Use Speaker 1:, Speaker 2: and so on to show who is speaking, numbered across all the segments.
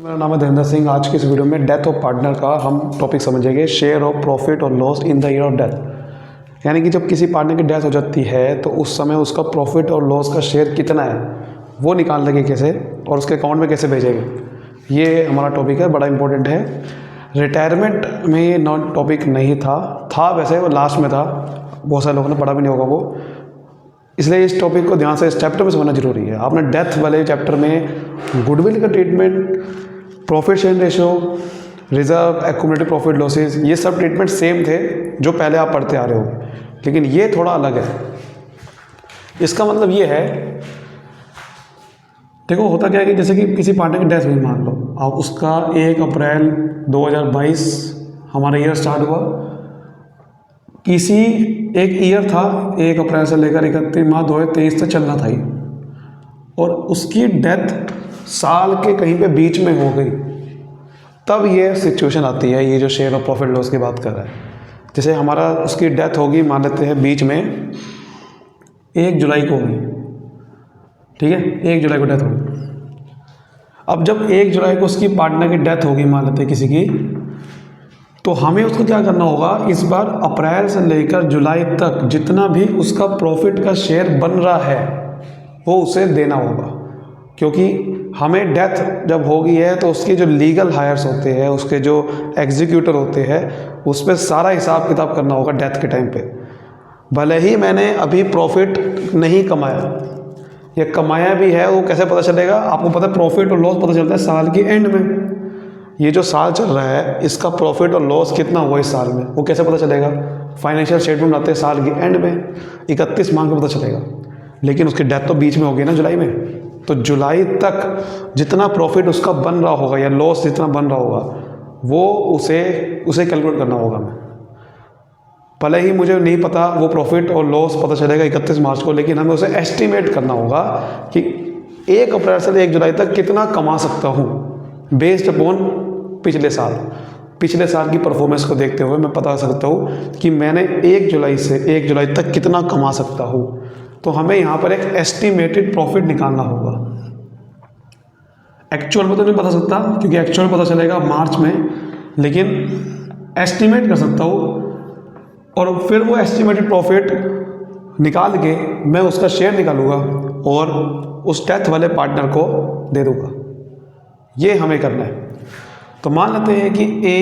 Speaker 1: मेरा नाम है धीरेन्द्र सिंह। आज की इस वीडियो में डेथ ऑफ पार्टनर का हम टॉपिक समझेंगे, शेयर ऑफ प्रॉफिट और loss in the year of death. यानी कि जब किसी पार्टनर की डेथ हो जाती है तो उस समय उसका प्रॉफिट और लॉस का शेयर कितना है वो निकाल देंगे कैसे, और उसके अकाउंट में कैसे भेजेंगे। ये हमारा टॉपिक है, बड़ा इंपॉर्टेंट है। रिटायरमेंट में ये नॉन टॉपिक नहीं था वैसे वो लास्ट में था, बहुत सारे लोगों ने पढ़ा भी नहीं होगा वो, इसलिए इस टॉपिक को ध्यान से इस चैप्टर में समझना जरूरी है। आपने डेथ वाले चैप्टर में गुडविल का treatment, profit share ratio, reserve, accumulated profit losses, ये सब ट्रीटमेंट सेम थे जो पहले आप पढ़ते आ रहे हो, लेकिन ये थोड़ा अलग है। इसका मतलब ये है, देखो होता क्या है कि जैसे कि किसी पार्टनर की डेथ हुई मान लो, अब उसका 1 अप्रैल 2022 हमारा ईयर स्टार्ट हुआ, किसी एक ईयर था 1 अप्रैल से लेकर 31 मार्च 2023 तक चलना था ये, और उसकी डेथ साल के कहीं पे बीच में हो गई, तब ये सिचुएशन आती है। ये जो शेयर ऑफ प्रॉफिट लॉस की बात कर रहा है, जैसे हमारा उसकी डेथ होगी मान लेते हैं बीच में 1 जुलाई को होगी, ठीक है, 1 जुलाई को डेथ होगी। अब जब 1 जुलाई को उसकी पार्टनर की डेथ होगी मान लेते हैं किसी की, तो हमें उसको क्या करना होगा, इस बार अप्रैल से लेकर जुलाई तक जितना भी उसका प्रॉफिट का शेयर बन रहा है वो उसे देना होगा। क्योंकि हमें डेथ जब होगी है तो उसके जो लीगल हायर्स होते हैं, उसके जो एग्जीक्यूटर होते हैं, उस पर सारा हिसाब किताब करना होगा डेथ के टाइम पे। भले ही मैंने अभी प्रॉफिट नहीं कमाया या कमाया भी है, वो कैसे पता चलेगा आपको पता है, प्रॉफिट और लॉस पता चलता है साल के एंड में। ये जो साल चल रहा है इसका प्रॉफिट और लॉस कितना हुआ इस साल में वो कैसे पता चलेगा, फाइनेंशियल स्टेटमेंट आते हैं साल के एंड में 31 मार्च को पता चलेगा। लेकिन उसकी डेथ तो बीच में होगी ना जुलाई में, तो जुलाई तक जितना प्रॉफिट उसका बन रहा होगा या लॉस जितना बन रहा होगा वो उसे कैलकुलेट करना होगा। मैं भले ही मुझे नहीं पता वो प्रॉफिट और लॉस पता चलेगा 31 मार्च को, लेकिन हमें उसे एस्टिमेट करना होगा कि 1 अप्रैल से 1 जुलाई तक कितना कमा सकता हूँ बेस्ड अपॉन पिछले साल की परफॉर्मेंस को देखते हुए मैं पता सकता हूँ कि मैंने 1 जुलाई से 1 जुलाई तक कितना कमा सकता हूँ। तो हमें यहाँ पर एक एस्टिमेटेड प्रॉफिट निकालना होगा। एक्चुअल में तो नहीं पता सकता क्योंकि एक्चुअल पता चलेगा मार्च में, लेकिन एस्टिमेट कर सकता हूँ, और फिर वो एस्टिमेटेड प्रॉफिट निकाल के मैं उसका शेयर निकालूंगा और उस डेथ वाले पार्टनर को दे दूँगा। ये हमें करना है। तो मान लेते हैं कि A,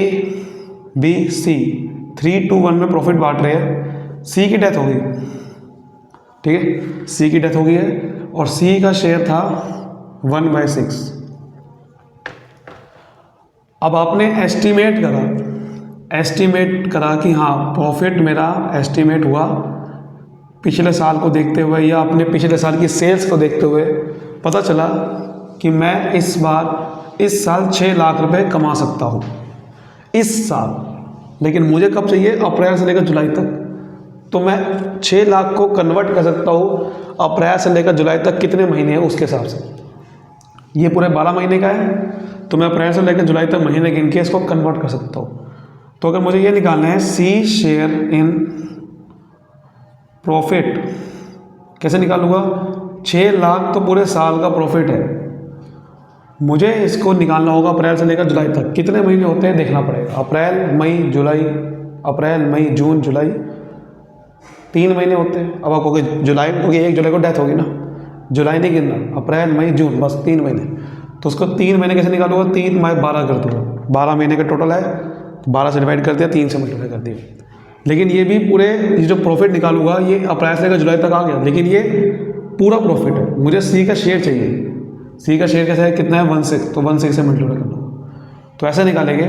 Speaker 1: B, C 3, 2, 1 में प्रॉफिट बांट रहे हैं। C की डेथ हो गई, ठीक है, C की डेथ हो गई है और C का शेयर था 1/6। अब आपने एस्टिमेट करा कि हाँ प्रॉफिट मेरा एस्टिमेट हुआ पिछले साल को देखते हुए या अपने पिछले साल की सेल्स को देखते हुए पता चला कि मैं इस साल 6 लाख रुपए कमा सकता हूँ इस साल। लेकिन मुझे कब चाहिए, अप्रैल से लेकर जुलाई तक। तो मैं 6 लाख को कन्वर्ट कर सकता हूँ अप्रैल से लेकर जुलाई तक कितने महीने हैं उसके हिसाब से। ये पूरे 12 महीने का है, तो मैं अप्रैल से लेकर जुलाई तक महीने गिन के इसको कन्वर्ट कर सकता हूँ। तो अगर मुझे ये निकालना है C शेयर इन प्रॉफिट, कैसे निकालूंगा, 6 लाख तो पूरे साल का प्रॉफिट है, मुझे इसको निकालना होगा अप्रैल से लेकर जुलाई तक कितने महीने होते हैं देखना पड़ेगा। अप्रैल मई जून जुलाई 3 महीने होते हैं। अब आपको जुलाई, क्योंकि 1 जुलाई को डेथ होगी ना, जुलाई नहीं गिनना, अप्रैल मई जून बस 3 महीने। तो उसको 3 महीने कैसे निकालूंगा, 3 में 12 कर दूँगा, 12 महीने का टोटल है, 12 से डिवाइड कर दिया, 3 से मल्टीप्लाई कर दिया। लेकिन ये भी पूरे ये जो प्रॉफिट निकालूंगा ये अप्रैल से लेकर जुलाई तक आ गया, लेकिन ये पूरा प्रॉफिट है। मुझे C का शेयर चाहिए, C का शेयर कैसे है, कितना है 1/6, तो 1/6 से मल्टीप्लाई करना। तो ऐसे निकालेंगे,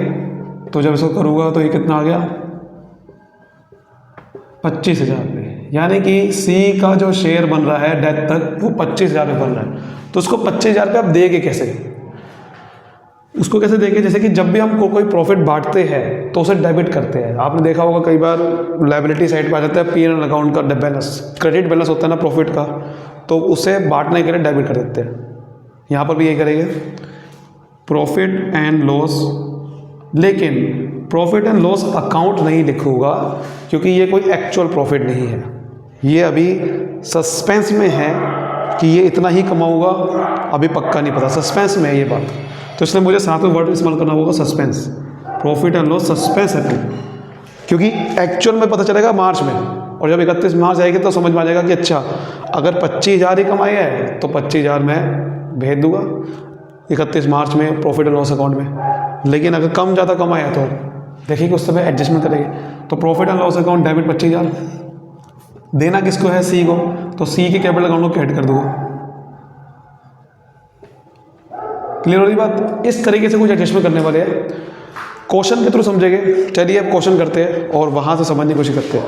Speaker 1: तो जब इसको करूँगा तो ये कितना आ गया 25,000 रुपये। यानी कि C का जो शेयर बन रहा है डेथ तक वो 25,000 रुपये बन रहा है। तो उसको 25,000 रुपये आप देंगे कैसे, उसको कैसे देंगे, जैसे कि जब भी हम कोई प्रॉफिट बांटते हैं तो उसे डेबिट करते हैं। आपने देखा होगा कई बार लायबिलिटी साइड पर आ जाता है P&L अकाउंट का बैलेंस, क्रेडिट बैलेंस होता है ना प्रॉफिट का, तो उसे बांटने के लिए डेबिट कर देते हैं। यहाँ पर भी यही करेंगे, प्रॉफिट एंड लॉस, लेकिन प्रॉफिट एंड लॉस अकाउंट नहीं लिखूंगा क्योंकि ये कोई एक्चुअल प्रॉफिट नहीं है, ये अभी सस्पेंस में है कि ये इतना ही कमाऊंगा, अभी पक्का नहीं पता, सस्पेंस में है ये बात। तो इसलिए मुझे साथ में वर्ड इस्तेमाल करना होगा suspense, profit and loss suspense account, क्योंकि एक्चुअल में पता चलेगा मार्च में, और जब 31 मार्च आएगी तो समझ में आ जाएगा कि अच्छा अगर 25,000 ही कमाई है तो 25,000 मैं भेज दूंगा 31 मार्च में प्रॉफिट एंड लॉस अकाउंट में। लेकिन अगर कम ज़्यादा कमाई है तो देखिए कि उस समय एडजस्टमेंट करेंगे। तो profit and loss account debit 25,000, देना किसको है, सी को, तो सी के कैपिटल अकाउंट को क्रेडिट कर दूंगा। क्लियर हो रही बात? इस तरीके से कुछ एडजस्टमेंट करने वाले हैं, क्वेश्चन के थ्रू समझेंगे। चलिए अब क्वेश्चन करते हैं और वहाँ से समझने की कोशिश करते हैं।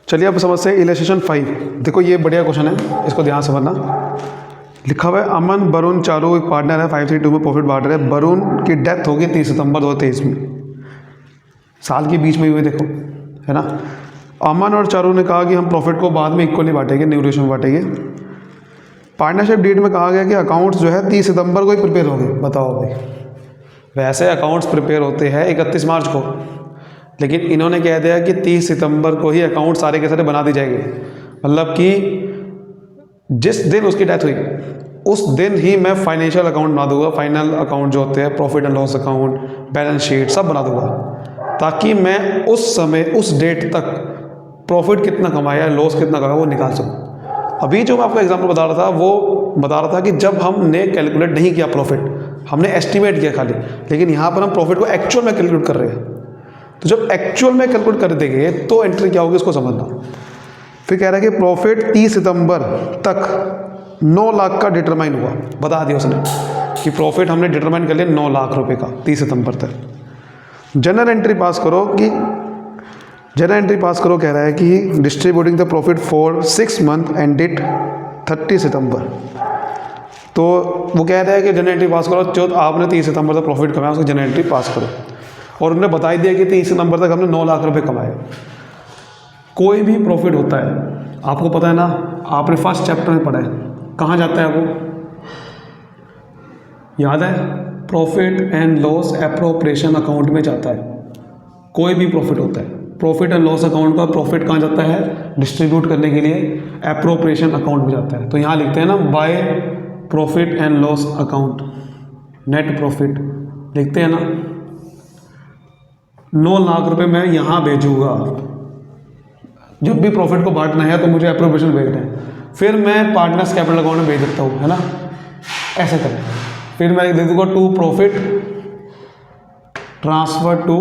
Speaker 1: चलिए अब समझते हैं इलस्ट्रेशन 5। देखो ये बढ़िया क्वेश्चन है, इसको ध्यान से समझना। लिखा हुआ है अमन वरुण चारू एक पार्टनर है, 532 में प्रॉफिट बांट रहे हैं। वरुण की डेथ होगी 30 सितंबर 2023 में, साल के बीच में हुए, देखो है ना। अमन और चारू ने कहा कि हम प्रॉफिट को बाद में इक्वली बांटेंगे, न्यू रेशो में बांटेंगे। पार्टनरशिप डीड में कहा गया कि अकाउंट्स जो है 30 सितंबर को ही प्रिपेयर होंगे। बताओ भाई, वैसे अकाउंट्स प्रिपेयर होते हैं 31 मार्च को, लेकिन इन्होंने कह दिया कि 30 सितंबर को ही अकाउंट सारे के सारे बना दी जाएंगे। मतलब कि जिस दिन उसकी डेथ हुई उस दिन ही मैं फाइनेंशियल अकाउंट बना दूंगा, फाइनल अकाउंट जो होते हैं, profit and loss account, balance sheet सब बना दूंगा, ताकि मैं उस समय उस डेट तक प्रॉफिट कितना कमाया, लॉस कितना कमाया वो निकाल सकूँ। अभी जो मैं आपको एग्जाम्पल बता रहा था वो बता रहा था कि जब हमने कैलकुलेट नहीं किया प्रॉफिट, हमने एस्टिमेट किया खाली, लेकिन यहाँ पर हम प्रॉफिट को एक्चुअल में कैलकुलेट कर रहे हैं। तो जब एक्चुअल में कैलकुलेट कर देंगे तो एंट्री क्या होगी उसको समझना। फिर कह रहा है कि प्रॉफिट 30 सितंबर तक 9 लाख का डिटरमाइन हुआ, बता दिया उसने कि प्रॉफिट हमने डिटरमाइन कर लिया 9 लाख रुपए का 30 सितंबर तक। जनरल एंट्री पास करो कि जनरल एंट्री पास करो, कह रहा है कि distributing the profit for 6 month ended 30 सितंबर। तो वो कह रहा है कि जनरल एंट्री पास करो, जो आपने 30 सितंबर तक प्रॉफिट कमाया उसकी जनरल एंट्री पास करो। और उन्होंने बता दिया कि 30 सितंबर तक हमने 9 लाख रुपए कमाए। कोई भी प्रॉफिट होता है, आपको पता है ना, आपने फर्स्ट चैप्टर में पढ़ा है, कहाँ जाता है वो याद है? Profit and loss appropriation account में जाता है। कोई भी प्रॉफिट होता है, प्रॉफिट एंड लॉस अकाउंट का प्रॉफिट कहाँ जाता है? डिस्ट्रीब्यूट करने के लिए एप्रोप्रिएशन अकाउंट में जाता है। तो यहाँ लिखते हैं ना, by profit and loss account, net profit लिखते हैं ना, 9 लाख रुपए मैं यहाँ भेजूँगा। जब भी प्रॉफिट को बांटना है तो मुझे एप्रोप्रिएशन भेजना है, फिर मैं पार्टनर्स कैपिटल अकाउंट में भेज देता हूँ, है ना, ऐसे करें। फिर मैं दे दूँगा to profit transfer to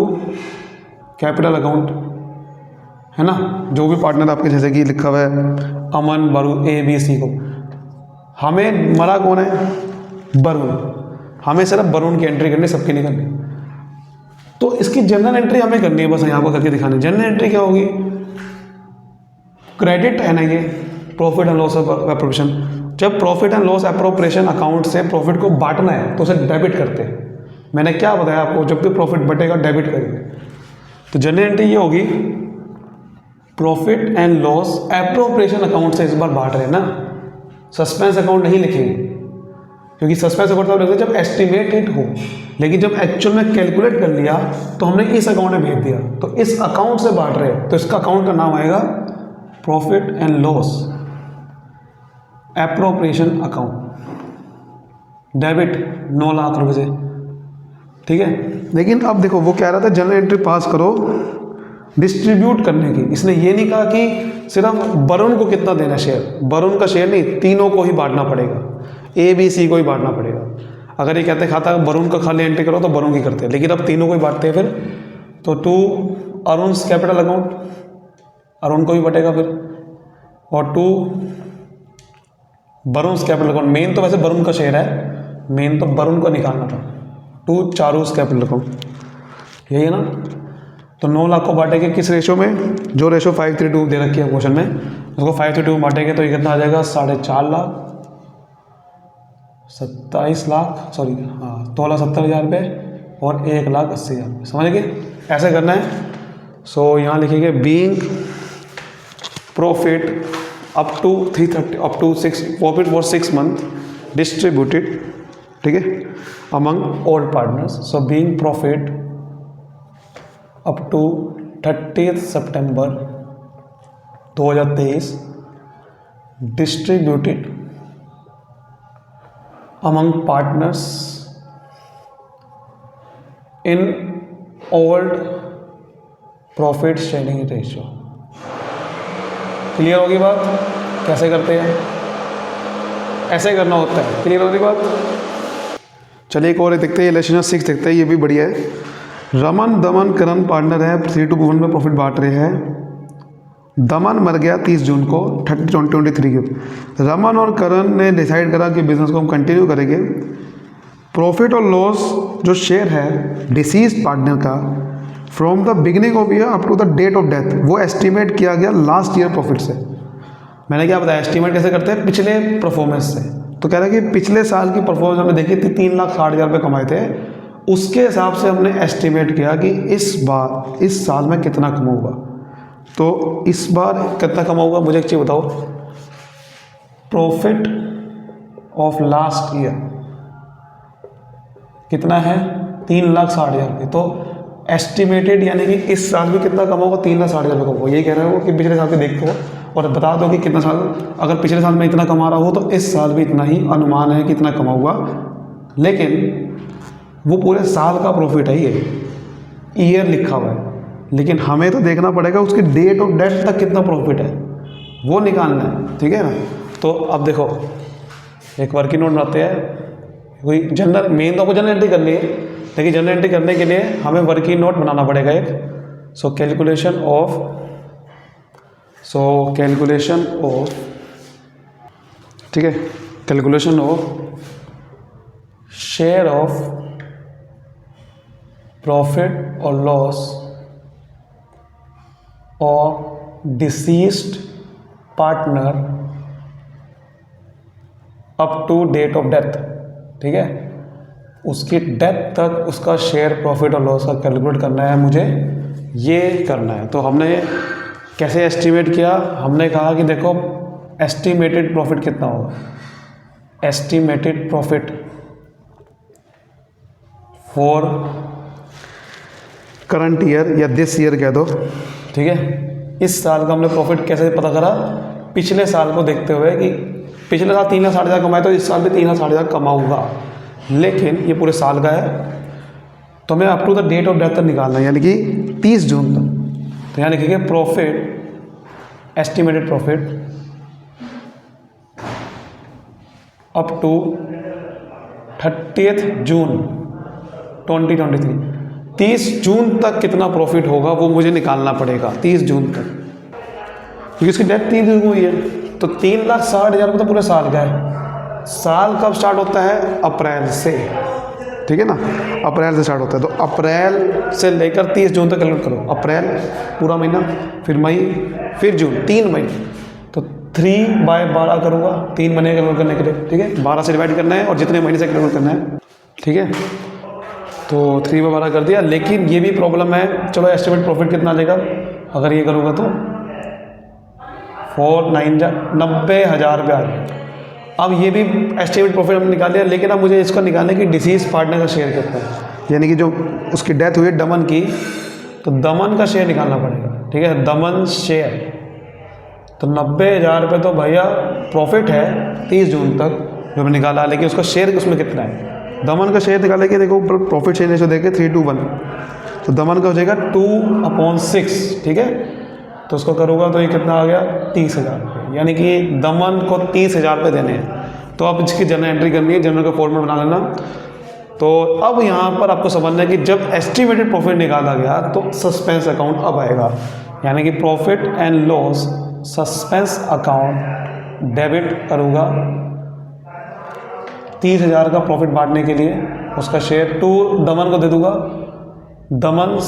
Speaker 1: capital account, है ना। जो भी पार्टनर आपके, जैसे कि लिखा हुआ है अमन वरुण ABC को, हमें मरा कौन है? वरुण, हमें सिर्फ वरुण की एंट्री करनी, सबकी नहीं करनी। तो इसकी जनरल एंट्री हमें करनी है, बस यहाँ पर करके दिखानी। जनरल एंट्री क्या होगी? क्रेडिट है ना ये प्रॉफिट एंड लॉस एप्रोप्रिएशन। जब profit and loss appropriation account से प्रॉफिट को बांटना है तो उसे डेबिट करते हैं। मैंने क्या बताया आपको, जब भी प्रॉफिट बटेगा डेबिट करेंगे। तो जनरल एंट्री ये होगी, profit and loss appropriation account से इस बार बांट रहे हैं ना, सस्पेंस अकाउंट नहीं लिखेंगे, क्योंकि सस्पेंस अकाउंट तब लिखते जब एस्टिमेटेड हो, लेकिन जब एक्चुअल में कैलकुलेट कर लिया तो हमने इस अकाउंट में भेज दिया, तो इस अकाउंट से बांट रहे हैं, तो इसका अकाउंट का नाम आएगा profit and loss appropriation account, debit 9 lakh रुपए से, ठीक है। लेकिन अब देखो वो कह रहा था जनरल एंट्री पास करो डिस्ट्रीब्यूट करने की। इसने ये नहीं कहा कि सिर्फ वरुण को कितना देना शेयर, वरुण का शेयर नहीं, तीनों को ही बांटना पड़ेगा, ABC को ही बांटना पड़ेगा। अगर ये कहते खाता वरुण का खाली एंट्री करो तो वरुण की करते हैं, लेकिन अब तीनों को ही बांटते हैं। फिर तो to Arun capital account, Arun को भी बटेगा फिर, और टू वरुण कैपिटल अकाउंट, मेन तो वैसे वरुण का शेयर है, मेन तो वरुण को निकालना था, टू चारू कैपिटल अकाउंट, यही है ना। तो 9 लाख को बांटेंगे किस रेशो में? जो रेशो 532 दे रखी है क्वेश्चन में, उसको 532 में बांटेंगे तो ये कितना आ जाएगा? 4.5 लाख, 27 लाख, सॉरी हाँ 16,70,000 रुपये और 1,80,000 रुपये, समझ गए? ऐसे करना है। सो यहाँ लिखेंगे being profit up to 330 up to 6 profit for 6 month distributed, ठीक है, among all partners. So being profit up to 30 September 2023 distributed among partners in old profit sharing ratio. Clear होगी बात? कैसे करते हैं? ऐसे करना होता है। क्लियर होगी बात? चलिए एक और देखते हैं, रिलेशन 6 देखते हैं, ये भी बढ़िया है। रमन दमन करण पार्टनर है, 3 to 1 में प्रॉफिट बांट रहे हैं। दमन मर गया 30 जून को 2023 को। रमन और करण ने डिसाइड करा कि बिजनेस को हम कंटिन्यू करेंगे। प्रॉफिट और लॉस जो शेयर है डिसीज पार्टनर का from the beginning of year up to the date of death, वो एस्टिमेट किया गया लास्ट ईयर प्रॉफिट से। मैंने क्या बताया एस्टिमेट कैसे करते हैं? पिछले परफॉर्मेंस से। तो कह रहा है कि पिछले साल की परफॉर्मेंस हमने देखी थी, 3,60,000 रुपये कमाए थे, उसके हिसाब से हमने एस्टिमेट किया कि इस साल में कितना कमाऊंगा। तो इस बार कितना कमाऊंगा? मुझे एक चीज़ बताओ, प्रॉफिट ऑफ लास्ट ईयर कितना है? 3,60,000 रुपये। तो एस्टिमेटेड यानी कि इस साल भी कितना कमाऊंगा? 3,60,000 रुपये कमाऊंगा। यही कह रहे हो कि पिछले साल के देखते हो और बता दो कि कितना साल, अगर पिछले साल में इतना कमा रहा हो तो इस साल भी इतना ही अनुमान है कि इतना कमाऊंगा। लेकिन वो पूरे साल का प्रॉफिट है, ये ईयर लिखा हुआ है, लेकिन हमें तो देखना पड़ेगा उसकी डेट ऑफ डेथ तक कितना प्रॉफिट है, वो निकालना है। ठीक है ना? तो अब देखो एक वर्किंग नोट बनाते हैं। कोई जनरल मेन तो आपको जनरल एंट्री करनी है, लेकिन जनरल एंट्री करने के लिए हमें वर्किंग नोट बनाना पड़ेगा एक। सो कैलकुलेशन ऑफ ठीक है, calculation of share of profit और लॉस और deceased partner up to date of death. ठीक है, उसकी डेथ तक उसका शेयर प्रॉफिट और लॉस का कैलकुलेट करना है मुझे, ये करना है। तो हमने कैसे एस्टिमेट किया? हमने कहा कि देखो एस्टिमेटेड प्रॉफिट कितना होगा, estimated profit for current year या दिस ईयर कह दो। ठीक है, इस साल का हमने प्रॉफिट कैसे पता करा? पिछले साल को देखते हुए कि पिछले साल 3,60,000 कमाए तो इस साल भी 3,60,000 कमाऊंगा, लेकिन ये पूरे साल का है तो मैं up to the date of death तक निकालना है, यानी कि 30 जून तक। तो यहाँ लिखिए profit, estimated profit up to 30 June 2023। 30 जून तक कितना प्रॉफिट होगा वो मुझे निकालना पड़ेगा, 30 जून तक, क्योंकि इसकी डेट 3 जून को हुई है। तो 3,60,000 रुपये तो पूरे साल का है। साल कब स्टार्ट होता है? अप्रैल से। ठीक है ना, अप्रैल से स्टार्ट होता है। तो अप्रैल से लेकर 30 जून तक कैलकुलेट करो। अप्रैल पूरा महीना, फिर मई, फिर जून, 3 महीने। तो 3/12 करूँगा 3 महीने कैलकुलेट करने के लिए। ठीक है, 12 से डिवाइड करना है और जितने महीने से कैलकुलेट करना है। ठीक है, तो 3/12 कर दिया। लेकिन ये भी प्रॉब्लम है, चलो एस्टिमेट प्रॉफिट कितना लेगा अगर ये करूँगा तो 90,000 रुपये आ गया। अब ये भी एस्टिमेट प्रॉफिट हमने निकाल लिया, लेकिन अब मुझे इसका निकालने की डिसीज पार्टनर का शेयर कितना है, यानी कि जो उसकी डेथ हुई है दमन की, तो दमन का शेयर निकालना पड़ेगा। ठीक है, दमन शेयर, तो 90,000 रुपये तो भैया प्रॉफिट है 30 जून तक जो मैंने निकाला, लेकिन उसका शेयर उसमें कितना है? दमन का शेयर निकाले कि देखो ऊपर प्रॉफिट शेयर रेशो देखे 3 to 1, तो दमन का हो जाएगा 2/6। ठीक है, तो उसको करूँगा तो ये कितना आ गया? 30,000 रुपये, यानी कि दमन को 30,000 रुपये देने हैं। तो अब इसकी जनरल एंट्री करनी है, जनरल का फॉर्मेट बना लेना। तो अब यहाँ पर आपको समझना है कि जब एस्टिमेटेड प्रॉफिट निकाला गया तो सस्पेंस अकाउंट अब आएगा, यानी कि profit and loss suspense account debit करूँगा 30,000 का प्रॉफिट बांटने के लिए, उसका शेयर टू दमन को दे दूँगा, दमन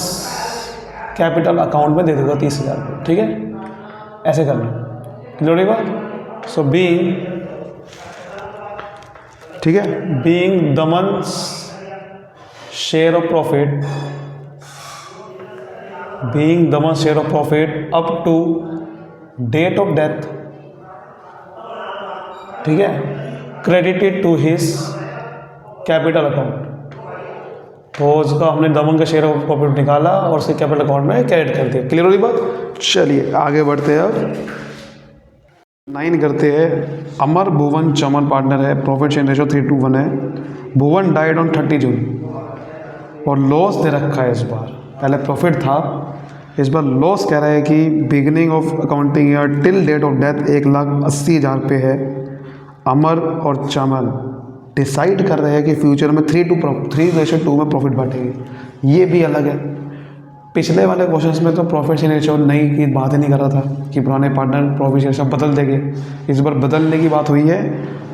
Speaker 1: कैपिटल अकाउंट में दे दूँगा 30,000 रुपये। ठीक है, ऐसे करना क्लियर होगा। सो बीइंग, ठीक है, being Daman share of profit, being Daman share of profit up to date of death, ठीक है, credited to his capital account. तो उसका हमने दमन का शेयर ऑफ प्रॉफिट निकाला और उसके कैपिटल अकाउंट में क्रेडिट कर दिया। क्लियर हो रही बात? चलिए आगे बढ़ते हैं। अब 9 करते हैं। अमर भुवन चमन पार्टनर है, प्रॉफिट शेयर रेशो 3 to 1 है। भुवन डाइड ऑन 30 जून। और लॉस दे रखा है इस बार, पहले प्रॉफिट था, इस बार लॉस कह रहा है कि beginning of accounting year till date of death 1,80,000 पे है। अमर और चमन डिसाइड कर रहे हैं कि फ्यूचर में 3:2 में प्रॉफिट बांटेंगे। ये भी अलग है। पिछले वाले क्वेश्चंस में तो प्रॉफिट शेयरिंग रेशो नहीं की बात ही नहीं कर रहा था कि पुराने पार्टनर प्रॉफिट शेयरिंग रेशो बदल देंगे। इस बार बदलने की बात हुई है,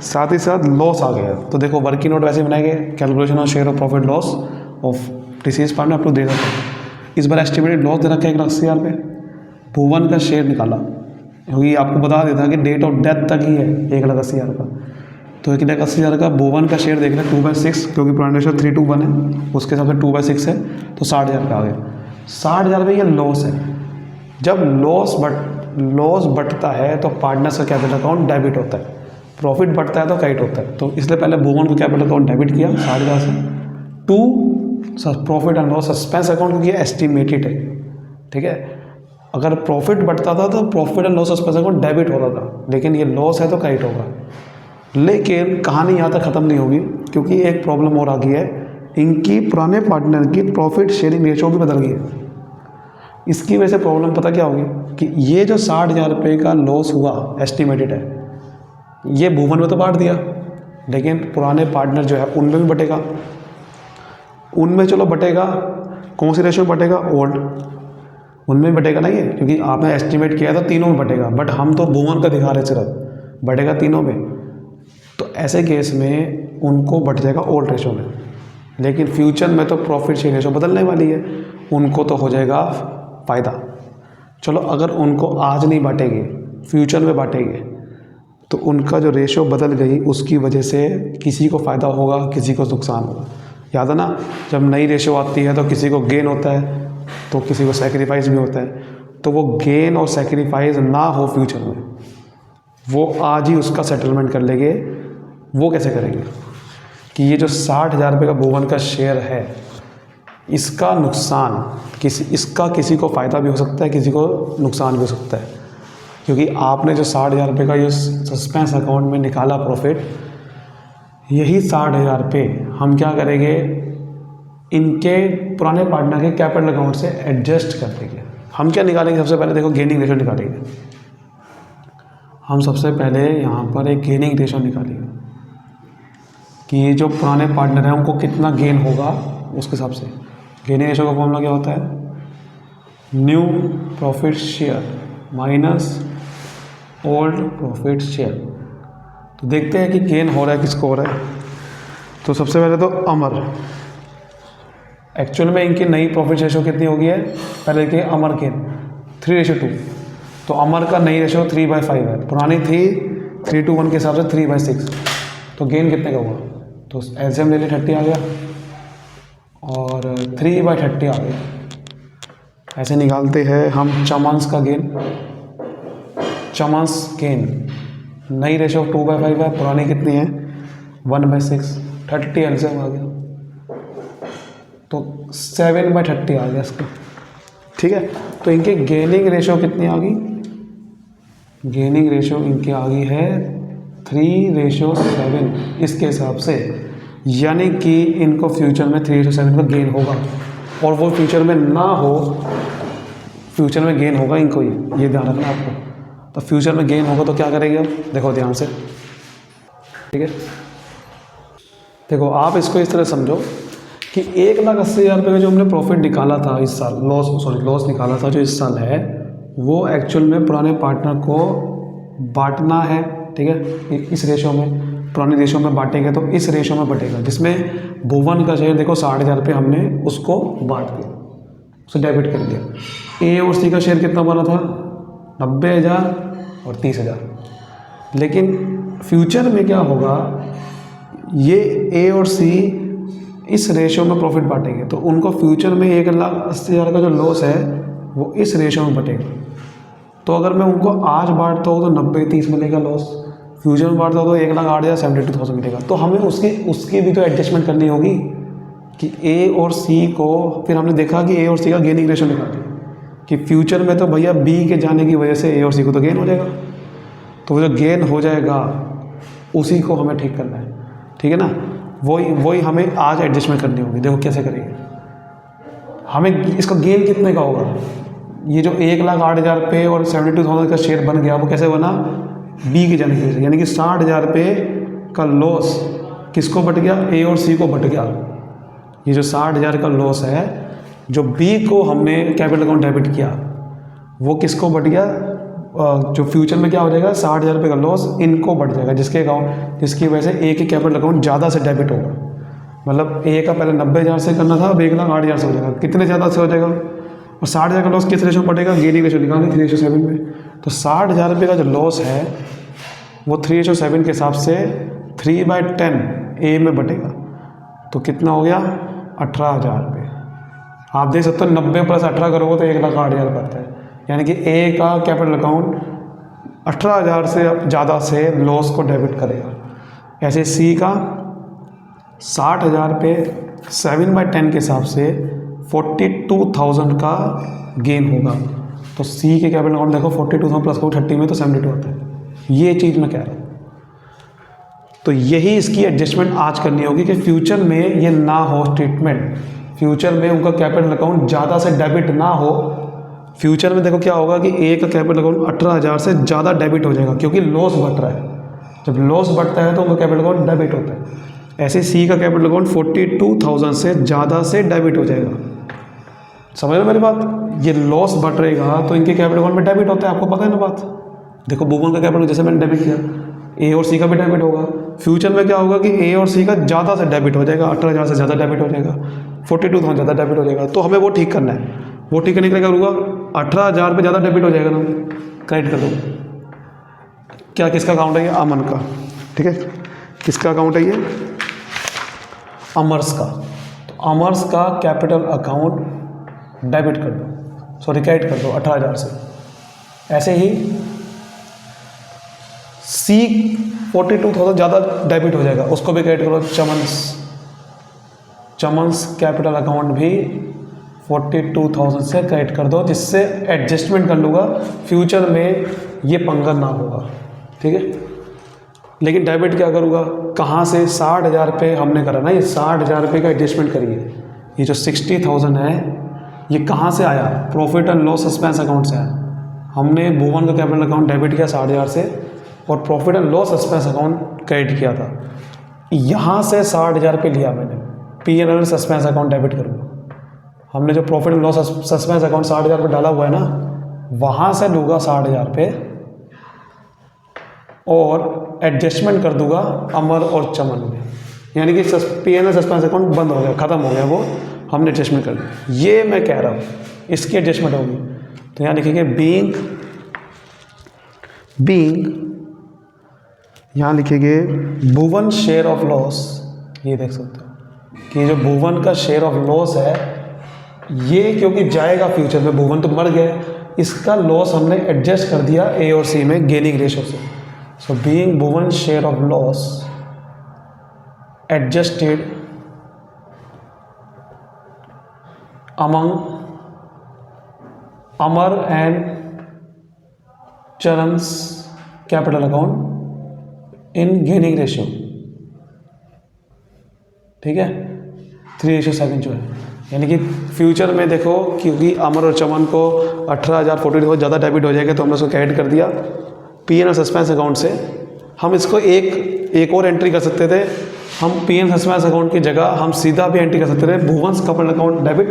Speaker 1: साथ ही साथ लॉस आ गया। तो देखो वर्किंग नोट वैसे बनाएंगे, calculation of share of profit loss of deceased partner up to दे रखा है। इस बार एस्टिमेटेड लॉस दे रखा है 1,80,000 पे। भुवन का शेयर निकाला, क्योंकि आपको बता देता कि डेट ऑफ डेथ तक ही है 1,80,000 का। तो 1,80,000 का भुवन का शेयर देख रहे 2/6, क्योंकि पुराने रेशो 3:1 है, उसके हिसाब से 2/6 है, तो 60,000 का आ गया। 60,000 पे ये लॉस है। जब लॉस बढ़ता है तो पार्टनर्स का कैपिटल अकाउंट डेबिट होता है, प्रॉफिट बढ़ता है तो क्रेडिट होता है। तो इसलिए पहले भुवन का कैपिटल अकाउंट डेबिट किया 60,000 से to profit and loss suspense account, क्योंकि एस्टिमेटेड है, ठीक है। अगर प्रॉफिट बढ़ता था तो profit and loss suspense account debit होता था, लेकिन ये लॉस है तो क्रेडिट होगा। लेकिन कहानी यहाँ तक ख़त्म नहीं होगी, क्योंकि एक प्रॉब्लम और आ गई है, इनकी पुराने पार्टनर की प्रॉफिट शेयरिंग रेशो भी बदल गई है। इसकी वजह से प्रॉब्लम पता क्या होगी कि ये जो 60,000 रुपये का लॉस हुआ एस्टिमेटेड है, ये भुवन में तो बांट दिया, लेकिन पुराने पार्टनर जो है उनमें भी बटेगा। उनमें चलो बटेगा, कौन सी रेशो में बटेगा? ओल्ड, उनमें बटेगा ना ये, क्योंकि आपने एस्टिमेट किया था तीनों में बटेगा, बट हम तो भुवन का दिखा रहे सिर्फ, बटेगा तीनों में। तो ऐसे केस में उनको बट जाएगा ओल्ड रेशो में। लेकिन फ्यूचर में तो प्रॉफिट शेयर रेशो बदलने वाली है, उनको तो हो जाएगा फ़ायदा। चलो अगर उनको आज नहीं बांटेंगे, फ्यूचर में बांटेंगे, तो उनका जो रेशो बदल गई उसकी वजह से किसी को फ़ायदा होगा, किसी को नुकसान होगा। याद है ना, जब नई रेशो आती है तो किसी को गेन होता है तो किसी को सेक्रीफाइस भी होता है। तो वो गेन और सेक्रीफाइस ना हो फ्यूचर में, वो आज ही उसका सेटलमेंट कर लेंगे। वो कैसे करेंगे कि ये जो 60,000 रुपये का भुवन का शेयर है, इसका नुकसान किसी को फ़ायदा भी हो सकता है, किसी को नुकसान भी हो सकता है। क्योंकि आपने जो 60,000 रुपये का ये सस्पेंस अकाउंट में निकाला प्रॉफिट, यही 60,000 रुपये हम क्या करेंगे, इनके पुराने पार्टनर के कैपिटल अकाउंट से एडजस्ट कर देंगे। हम क्या निकालेंगे? सबसे पहले देखो गेनिंग रेशो निकालेंगे। हम सबसे पहले यहाँ पर एक गेनिंग रेशो निकालेंगे कि ये जो पुराने पार्टनर हैं उनको कितना गेन होगा, उसके हिसाब से। गेनिंग रेशो का फॉर्मूला क्या होता है? New profit share minus old profit share. तो देखते हैं कि गेन हो रहा है किसको हो रहा है। तो सबसे पहले तो अमर, एक्चुअल में इनकी नई प्रॉफिट रेशो कितनी होगी है, पहले के अमर के 3:2। तो अमर का नई रेशो 3/5 है, पुरानी थी 3:1 के हिसाब से 3/6। तो गेन कितने का हुआ? तो एलसीएम ले ली 30 आ गया और 3/30 आ गया। ऐसे निकालते हैं हम चमन्स का गेन। चमन्स गेन नई रेशो 2/5 है, पुरानी कितनी है 1/6, 30 एलसीएम आ गया, तो 7/30 आ गया इसका, ठीक है। तो इनके गेनिंग रेशो कितनी आ गई? गेनिंग रेशो इनकी आ गई है 3:7 इसके हिसाब से। यानी कि इनको फ्यूचर में 3:7 का गेन होगा, और वो फ्यूचर में ना हो, फ्यूचर में गेन होगा इनको, ये ध्यान रखना आपको। तो फ्यूचर में गेन होगा तो क्या करेंगे अब, देखो ध्यान से, ठीक है। देखो आप इसको इस तरह समझो कि 1,80,000 रुपये का जो हमने प्रॉफिट निकाला था इस साल, लॉस निकाला था जो इस साल है, वो एक्चुअल में पुराने पार्टनर को बांटना है, ठीक है। इस रेशो में, पुरानी रेशो में बांटेंगे तो इस रेशो में बटेगा, जिसमें भुवन का शेयर देखो 60,000 रुपये हमने उसको बांट दिया, उसे डेबिट कर दिया। ए और सी का शेयर कितना बना था 90,000 और 30,000। लेकिन फ्यूचर में क्या होगा, ये ए और सी इस रेशो में प्रॉफिट बांटेंगे, तो उनको फ्यूचर में 1,80,000 का जो लॉस है वो इस रेशो में बटेगा। तो अगर मैं उनको आज बांटता हूँ तो 90-30 मिलेगा लॉस, फ्यूचर में बांटता हूँ तो 1,08,72,000 मिलेगा। तो हमें उसकी भी तो एडजस्टमेंट करनी होगी कि ए और सी को, फिर हमने देखा कि ए और सी का गेनिंग रेशो निकाली कि फ्यूचर में तो भैया बी के जाने की वजह से ए और सी को तो गेन हो जाएगा, तो वो जो गेन हो जाएगा उसी को हमें ठीक करना है, ठीक है ना। वही हमें आज एडजस्टमेंट करनी होगी। देखो कैसे करेंगे, हमें इसका गेन कितने का होगा? ये जो 1,08,000 पे और 72,000 का शेयर बन गया वो कैसे बना? बी की जानकारी से, यानी कि 60,000 पे का लॉस किसको बट गया? ए और सी को बट गया। ये जो 60,000 का लॉस है जो बी को हमने कैपिटल अकाउंट डेबिट किया वो किसको बट गया? जो फ्यूचर में क्या हो जाएगा? 60,000 रुपये का लॉस इनको बढ़ जाएगा, जिसकी वजह से ए के कैपिटल अकाउंट ज़्यादा से डेबिट होगा। मतलब ए का पहले 90,000 से करना था, अब 1,08,000 से हो जाएगा। कितने ज़्यादा से हो जाएगा? और 60,000 का लॉस किस रेशो में पड़ेगा? गेनिंग रेशो निकालना 3:7 में। तो 60,000 रुपये का जो लॉस है वो 3:7 के हिसाब से 3/10 ए में बटेगा। तो कितना हो गया? 18,000 रुपये। आप देख सकते हो 90 + 18 करोगे तो 1,08,000 बनता है। यानी कि ए का कैपिटल अकाउंट 18,000 से ज़्यादा से लॉस को डेबिट करेगा। ऐसे सी का 60,000 पे 7/10 के हिसाब से 42,000 का गेन होगा। तो सी के कैपिटल अकाउंट देखो 42,000 प्लस को 30 में तो 72 आता है। ये चीज़ मैं कह रहा हूँ। तो यही इसकी एडजस्टमेंट आज करनी होगी कि फ्यूचर में ये ना हो ट्रीटमेंट, फ्यूचर में उनका कैपिटल अकाउंट ज़्यादा से डेबिट ना हो। फ्यूचर में देखो क्या होगा कि ए का कैपिटल अकाउंट 18,000 से ज़्यादा डेबिट हो जाएगा क्योंकि लॉस बढ़ रहा है। जब लॉस बढ़ता है तो उनका कैपिटल अकाउंट डेबिट होता है। ऐसे सी का कैपिटल अकाउंट 42,000 से ज़्यादा से डेबिट हो जाएगा। समझ रहे मेरी बात? ये लॉस बढ़ रहेगा तो इनके कैपिटल अकाउंट में डेबिट होता है, आपको पता है ना बात। देखो भुवन का कैपिटल जैसे मैंने डेबिट किया, ए और सी का भी डेबिट होगा। फ्यूचर में क्या होगा कि ए और सी का ज़्यादा से डेबिट हो जाएगा, 18,000 से ज़्यादा डेबिट हो जाएगा, 42,000 ज़्यादा डेबिट हो जाएगा। तो हमें वो ठीक करना है। वो ठीक करने के लिए क्या करूँगा? 18,000 पे ज़्यादा डेबिट हो जाएगा ना, करेक्ट कर दो। क्या किसका अकाउंट है ये? अमन का। ठीक है, किसका अकाउंट है ये? अमर्स का। तो अमर्स का कैपिटल अकाउंट डेबिट कर दो, सॉरी क्रेडिट कर दो 18,000 से। ऐसे ही सी 42,000 ज़्यादा डेबिट हो जाएगा, उसको भी क्रेडिट करो। चमन्स कैपिटल अकाउंट भी 42,000 से क्रेडिट कर दो, जिससे एडजस्टमेंट कर लूँगा, फ्यूचर में ये पंगा ना होगा। ठीक है, लेकिन डेबिट क्या करूँगा? कहाँ से? 60,000 पे हमने करा ना, ये 60,000 रुपये का एडजस्टमेंट करिए। ये जो 60,000 है ये कहाँ से आया? Profit and loss suspense account से आया। हमने भुवन का कैपिटल अकाउंट डेबिट किया 60,000 से और profit and loss suspense account credit किया था। यहाँ से 60,000 पे लिया मैंने, P&L सस्पेंस अकाउंट डेबिट करूँगा। हमने जो profit and loss suspense account 60,000 पे डाला हुआ है ना, वहाँ से लूँगा 60,000 पे और एडजस्टमेंट कर दूंगा अमर और चमन में। यानी कि P&L सस्पेंस अकाउंट बंद हो गया, ख़त्म हो गया, वो हमने एडजस्टमेंट कर लिया। ये मैं कह रहा हूँ, इसकी एडजस्टमेंट होगी। तो यहाँ लिखेंगे बीइंग यहाँ लिखेंगे भुवन शेयर ऑफ लॉस। ये देख सकते हो कि जो भुवन का शेयर ऑफ लॉस है ये क्योंकि जाएगा फ्यूचर में, भुवन तो मर गए, इसका लॉस हमने एडजस्ट कर दिया ए और सी में गेनिंग रेशो से। So being Bhuvan share of loss adjusted among Amar and Charan's capital account in gaining ratio. ठीक है, 3:7 जो है, यानी कि फ्यूचर में देखो क्योंकि अमर और चमन को 18,000 42,000 ज़्यादा डेबिट हो जाएगा तो हमने उसको ऐड कर दिया P&L सस्पेंस अकाउंट से। हम इसको एक और एंट्री कर सकते थे, हम P&L सस्पेंस अकाउंट की जगह हम सीधा भी एंट्री कर सकते थे Bhuvan's capital account debit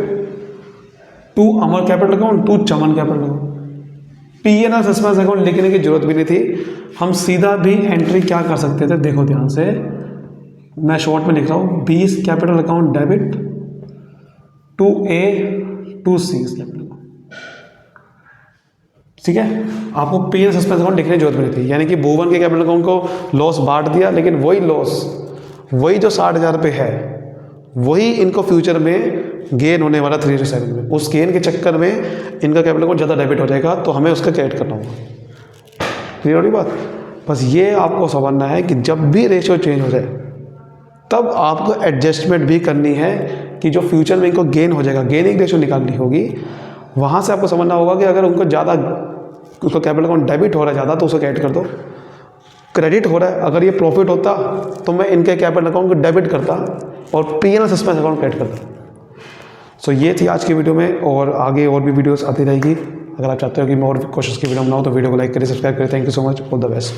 Speaker 1: to Amar capital account to Chaman capital account. P&L suspense account लिखने की जरूरत भी नहीं थी, हम सीधा भी एंट्री क्या कर सकते थे, देखो ध्यान से, मैं शॉर्ट में लिख रहा हूँ 20 capital account debit to A to C capital. ठीक है, आपको P&L सस्पेंस अकाउंट लिखने की जरूरत नहीं थी, यानी कि भुवन के कैपिटल अकाउंट को लॉस बांट दिया, लेकिन वही लॉस, वही जो 60,000 रुपये है वही इनको फ्यूचर में गेन होने वाला 3:7 में, उस गेन के चक्कर में इनका कैपिटल अकाउंट ज़्यादा डेबिट हो जाएगा, तो हमें उसका क्रेडिट करना होगा। क्लियर होगी बात? बस ये आपको समझना है कि जब भी रेशियो चेंज हो जाए तब आपको एडजस्टमेंट भी करनी है कि जो फ्यूचर में इनको गेन हो जाएगा, गेनिंग रेशियो निकालनी होगी। वहाँ से आपको समझना होगा कि अगर उनको ज़्यादा, उसका कैपिटल अकाउंट डेबिट हो रहा है ज़्यादा तो उसे क्रेडिट कर दो। क्रेडिट हो रहा है, अगर ये प्रॉफिट होता तो मैं इनके कैपिटल अकाउंट को डेबिट करता और P&L सस्पेंस अकाउंट क्रेडिट करता। सो ये थी आज की वीडियो में, और आगे और भी वीडियोस आती रहेगी। अगर आप चाहते हो कि मैं और क्वेश्चंस की वीडियो बनाऊँ तो वीडियो को लाइक करें, सब्सक्राइब करें। Thank you so much, all the best.